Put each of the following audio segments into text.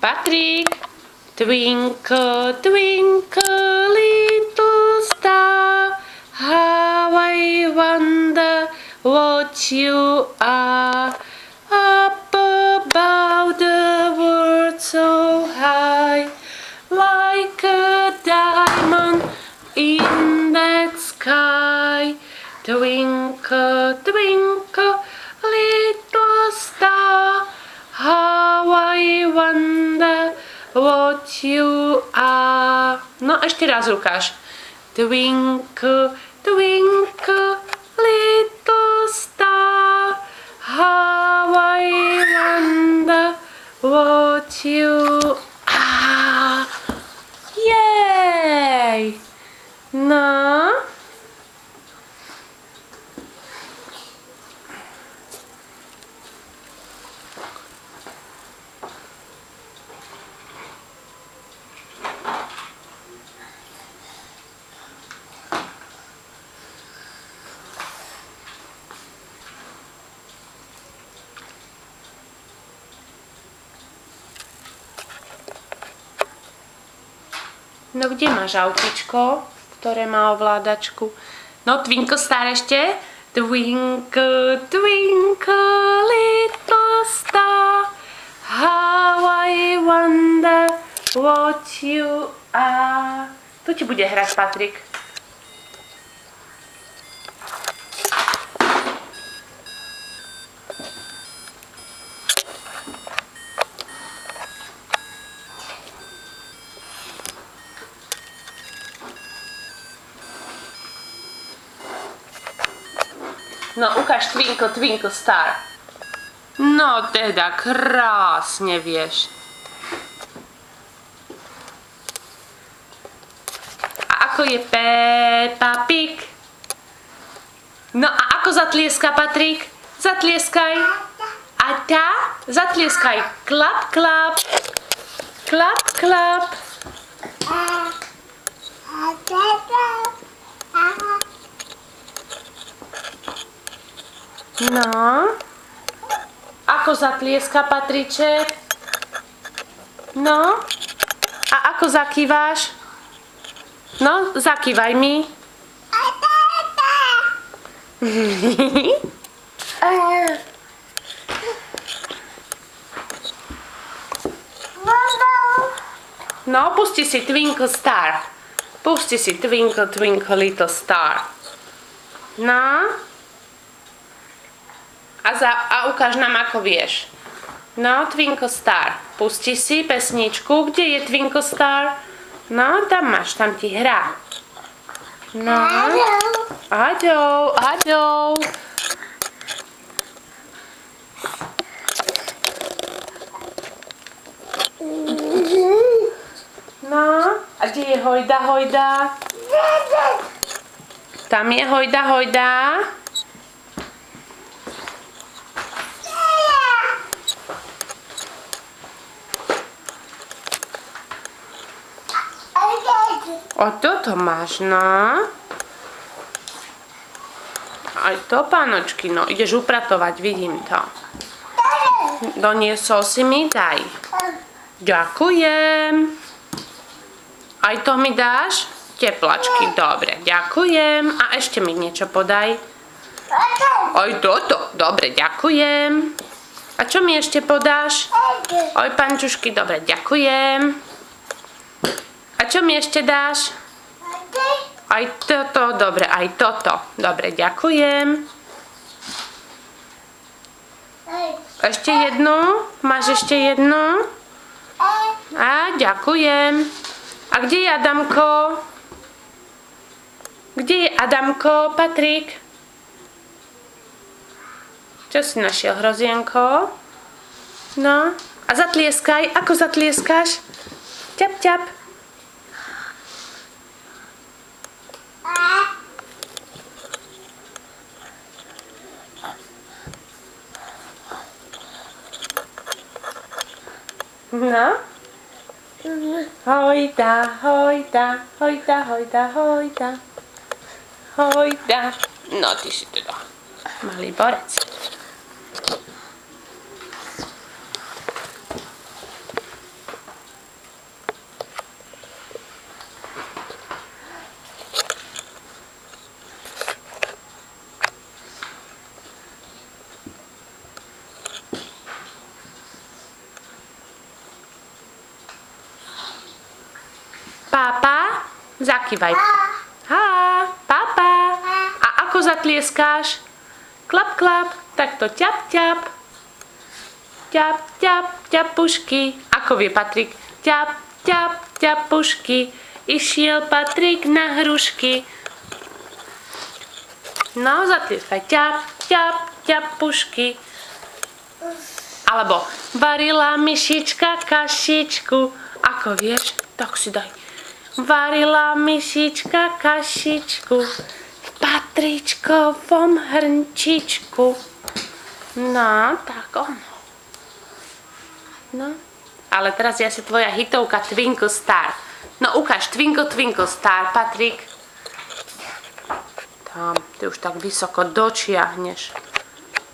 Patrik. Twinkle, twinkle, little star, how I wonder what you are. Up above the world so high, like a diamond in that sky. Twinkle, twinkle, little star, how I wonder what you are. No ešte raz, Lukáš. Twinkle, twinkle, little star, how I wonder what you are. Jej! No? No kde máš autičko, ktoré má ovládačku? No Twinkle Star ešte. Twinkle, twinkle, little star, how I wonder what you are. Tu ti bude hrať Patrik. No, ukáž Twinkle, twinkle star. No teda, krásne vieš. A ako je Peppa Pig? No a ako zatlieska Patrik? Zatlieskaj. A tá? Zatlieskaj. Klap, klap. Klap, klap. No, ako zatlieska Patriček? No, a ako zakýváš? No, zakývaj mi. No, pusti si Twinkle Star. Pusti si Twinkle, twinkle, little star. No. A ukáž nám, ako vieš. No, Twinkle Star. Pusti si pesničku. Kde je Twinkle Star? No, tam máš, tam ti hrá. No. Aďou, aďou. No, a kde je hojda, hojda? Tam je hojda, hojda. O, toto máš, no. Aj to, pánočky, no. Ideš upratovať, vidím to. Doniesol si mi, daj. Ďakujem. Aj to mi dáš? Teplačky, dobre, ďakujem. A ešte mi niečo podaj. Aj toto, dobre, ďakujem. A čo mi ešte podáš? Aj pančušky, dobre, ďakujem. A čo mi ešte dáš? Aj toto, dobre, aj toto. Dobre, ďakujem. Ešte jednu? Máš ešte jednu? A, ďakujem. A kde je Adamko? Kde je Adamko, Patrik? Čo si našiel, hrozienko? No, a zatlieskaj. Ako zatlieskáš? Ťap, ťap. No? Hojda, hojda, hojda, hojda, hojda. Hojda. No, ty si teda malý borec. Pápa, zakývaj. Há, pápa. A ako zatlieskáš? Klap, klap, takto ťap, ťap. Ťap, ťap, ťapušky. Ako vie Patrik? Ťap, ťap, ťapušky. Išiel Patrik na hrušky. No, zatlieskaj. Ťap, ťap, ťapušky. Alebo varila myšička kašičku. Ako vieš? Tak si daj. Varila myšička kašičku v Patričkovom hrnčičku. No, tak ono. No, ale teraz je asi tvoja hitovka Twinkle Star. No, ukáž Twinkle, Twinkle Star, Patrik. Tam, ty už tak vysoko dočiahneš.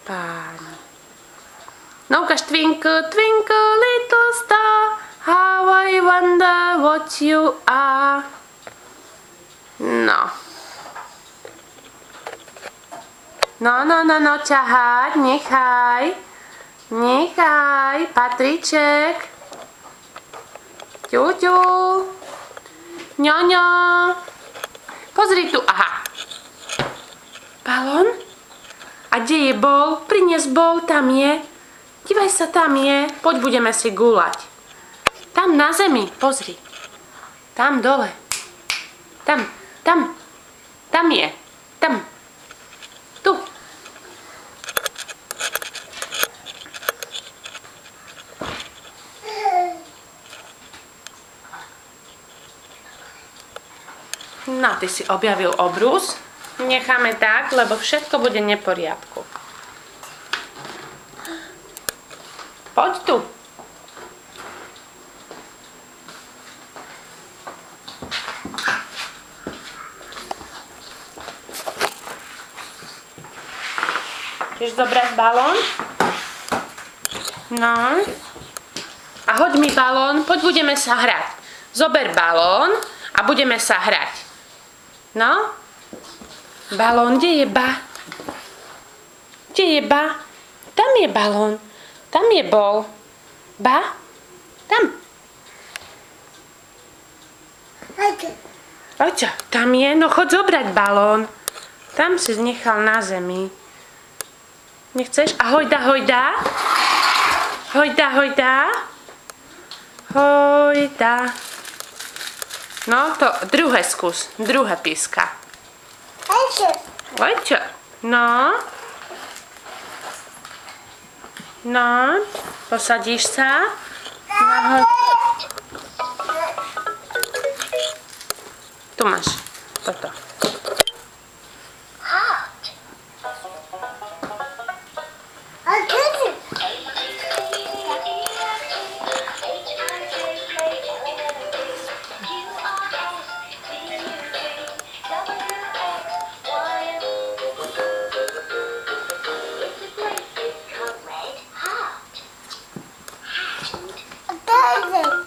Páni. No, ukáž Twinkle, Twinkle, little star, how I wonder what you are. No. No, ťahať, nechaj. Nechaj, Patriček. Ťuťu. Ňoňo. Pozri tu, aha. Balón? A kde je bol? Prinies bol, tam je. Dívaj sa, tam je. Poď, budeme si gúľať. Tam na zemi, pozri. Tam dole. Tam je. Tam. Tu. No, ty si objavil obrus. Necháme tak, lebo všetko bude v neporiadku. Poď tu. Chceš zobrať balón? No. A hoď mi balón, poď budeme sa hrať. Zober balón a budeme sa hrať. No? Balón, kde je ba? Kde je ba? Tam je balón. Tam je bol. Ba? Tam. Oťa, tam je. No chod zobrať balón. Tam si nechal na zemi. Nechceš? A hojda, hojda. Hojda, hojda. Hojda. No, to druhé skús. Druhé píska. Oťa. No. No. Posadíš sa. No. Tu máš toto.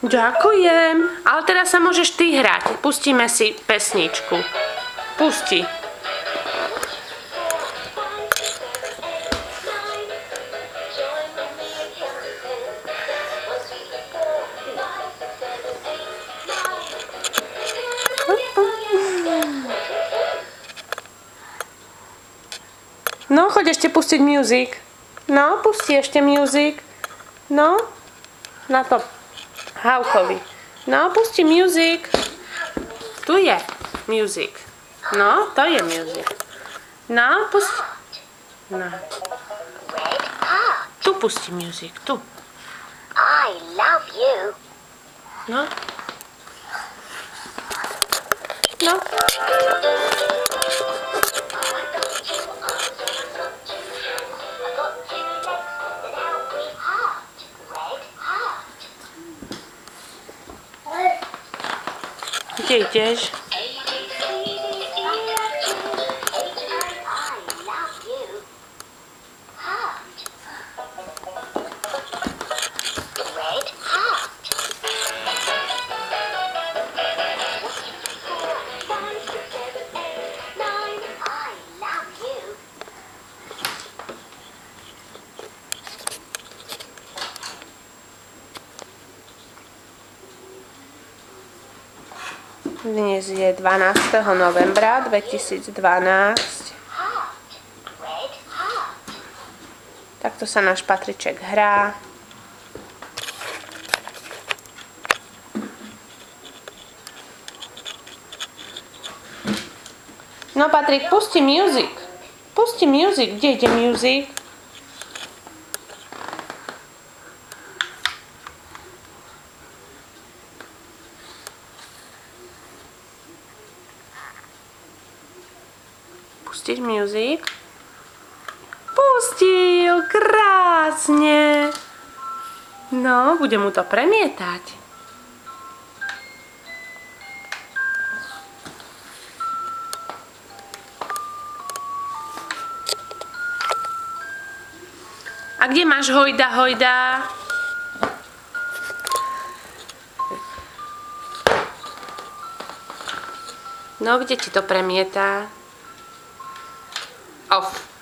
Ďakujem. Ale teraz sa môžeš ty hrať. Pustíme si pesničku. Pusti. No, choď ešte pustiť music. No, pusti ešte music. No, na to Haukovi. No, pusti music. Tu je music. No, to je music. No, pusti. No. Tu pusti music, tu. I love you. No. No. Kde ideš? Dnes je 12. novembra 2012. Red heart. Takto sa náš Patriček hrá. No Patrik, pusti music. Pusti music. Kde ide music? Pustiť music? Pustil! Krásne! No, bude mu to premietať. A kde máš hojda, hojda? No, kde ti to premieta? Off.